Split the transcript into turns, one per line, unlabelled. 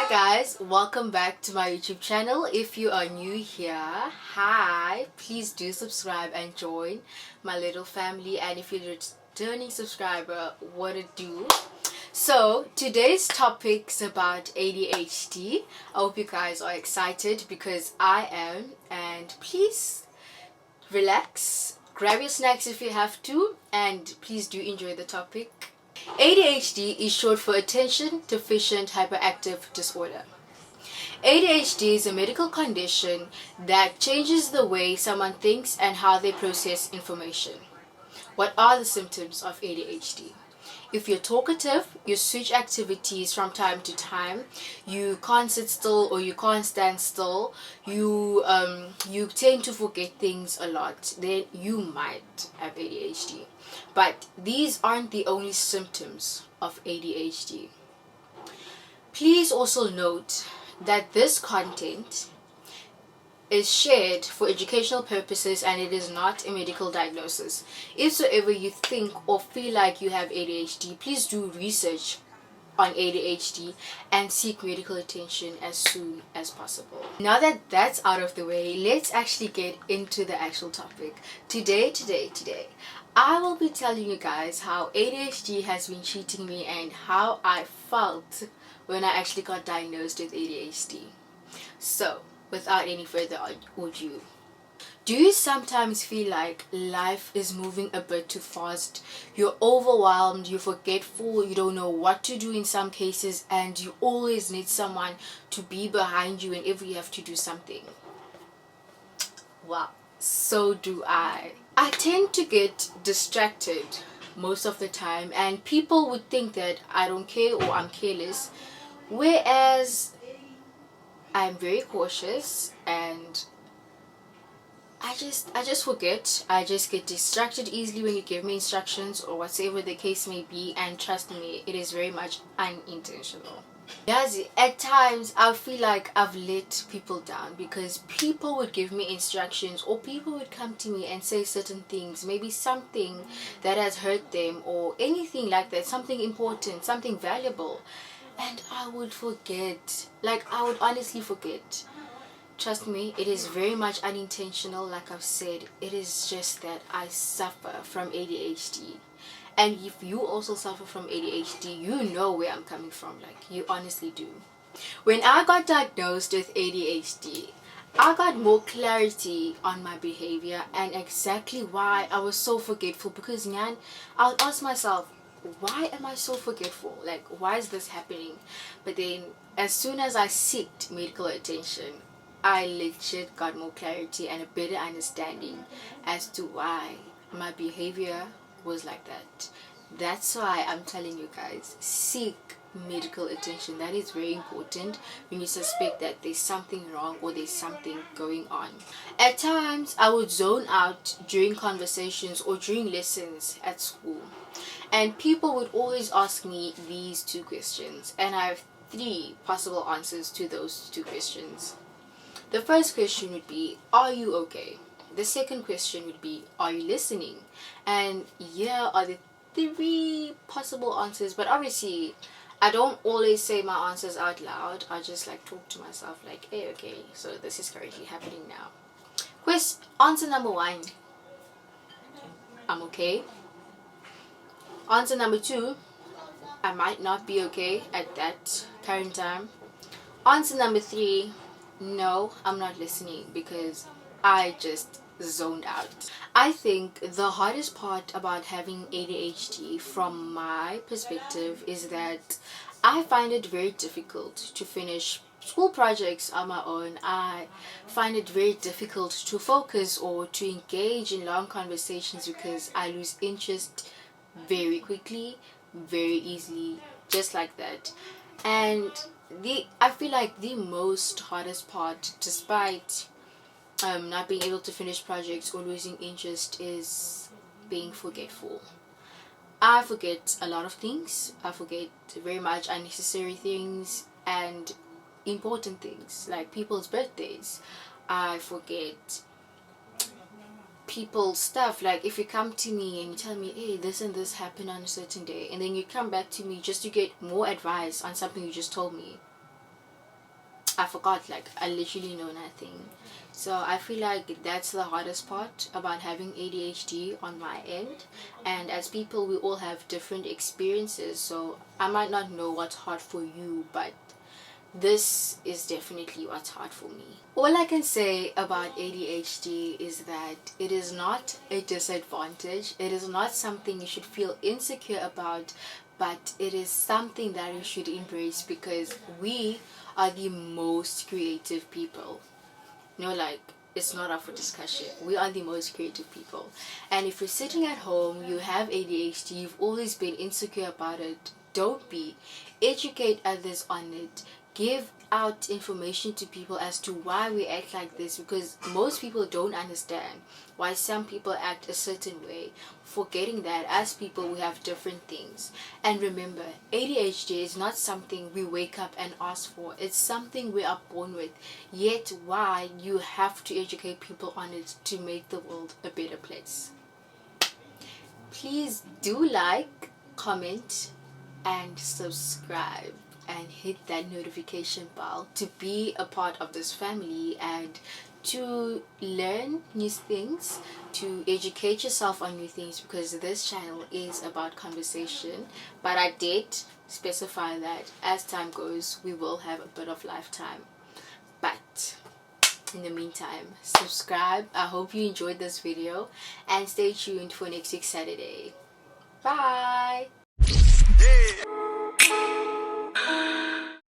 Hi guys, welcome back to my YouTube channel. If you are new here, hi, please do subscribe and join my little family. And if you're a returning subscriber, what it do? So today's topic is about ADHD. I hope you guys are excited because I am. And please relax, grab your snacks if you have to, and please do enjoy the topic. ADHD is short for Attention Deficient Hyperactive Disorder. ADHD is a medical condition that changes the way someone thinks and how they process information. What are the symptoms of ADHD? If you're talkative, you switch activities from time to time, you can't sit still or you can't stand still, you tend to forget things a lot, then you might have ADHD. But these aren't the only symptoms of ADHD. Please also note that this content is shared for educational purposes and it is not a medical diagnosis. If so ever you think or feel like you have ADHD, please do research on ADHD and seek medical attention as soon as possible. Now that that's out of the way, let's actually get into the actual topic. Today, I will be telling you guys how ADHD has been treating me and how I felt when I actually got diagnosed with ADHD. So, without any further ado, do you sometimes feel like life is moving a bit too fast? You're overwhelmed, you're forgetful, you don't know what to do in some cases, and you always need someone to be behind you whenever you have to do something. Wow, so do I. I tend to get distracted most of the time, and people would think that I don't care or I'm careless, whereas I'm very cautious and I just forget. I just get distracted easily when you give me instructions or whatever the case may be, and trust me, it is very much unintentional. Yes, at times I feel like I've let people down because people would give me instructions or people would come to me and say certain things, maybe something that has hurt them or anything like that, something important, something valuable, and I would forget. Like, I would honestly forget. Trust me, it is very much unintentional. Like I've said, it is just that I suffer from ADHD. And if you also suffer from ADHD, you know where I'm coming from. Like, you honestly do. When I got diagnosed with ADHD, I got more clarity on my behavior and exactly why I was so forgetful. Because, man, I would ask myself, why am I so forgetful? Like, why is this happening? But then, as soon as I sought medical attention, I legit got more clarity and a better understanding as to why my behavior was like that. That's why I'm telling you guys, seek medical attention. That is very important when you suspect that there's something wrong or there's something going on. At times, I would zone out during conversations or during lessons at school. And people would always ask me these two questions, and I have three possible answers to those two questions. The first question would be, are you okay? The second question would be, are you listening? And here are the three possible answers, but obviously I don't always say my answers out loud. I just like talk to myself like, hey, okay, so this is currently happening now. Answer number one, I'm okay. Answer number two, I might not be okay at that current time. Answer number three, no, I'm not listening because I just zoned out. I think the hardest part about having ADHD from my perspective is that I find it very difficult to finish school projects on my own. I find it very difficult to focus or to engage in long conversations because I lose interest very quickly, very easily, just like that. And I feel like the most hardest part, despite not being able to finish projects or losing interest, is being forgetful. I forget a lot of things. I forget very much unnecessary things and important things like people's birthdays. I forget people's stuff. Like, if you come to me and you tell me, hey, this and this happened on a certain day, and then you come back to me just to get more advice on something you just told me, I forgot, like I literally know nothing. So I feel like that's the hardest part about having ADHD on my end. And as people, we all have different experiences, so I might not know what's hard for you, but this is definitely what's hard for me. All I can say about ADHD is that it is not a disadvantage. It is not something you should feel insecure about, but it is something that you should embrace because we are the most creative people. Like, it's not up for discussion. We are the most creative people. And if you're sitting at home, you have ADHD, you've always been insecure about it, don't be. Educate others on it. Give out information to people as to why we act like this, because most people don't understand why some people act a certain way, forgetting that as people we have different things. And remember, ADHD is not something we wake up and ask for. It's something we are born with, yet why you have to educate people on it to make the world a better place. Please do like, comment, and subscribe, and hit that notification bell to be a part of this family and to learn new things, to educate yourself on new things, because this channel is about conversation. But I did specify that as time goes, we will have a bit of lifetime. But in the meantime, subscribe. I hope you enjoyed this video and stay tuned for next week Saturday. Bye.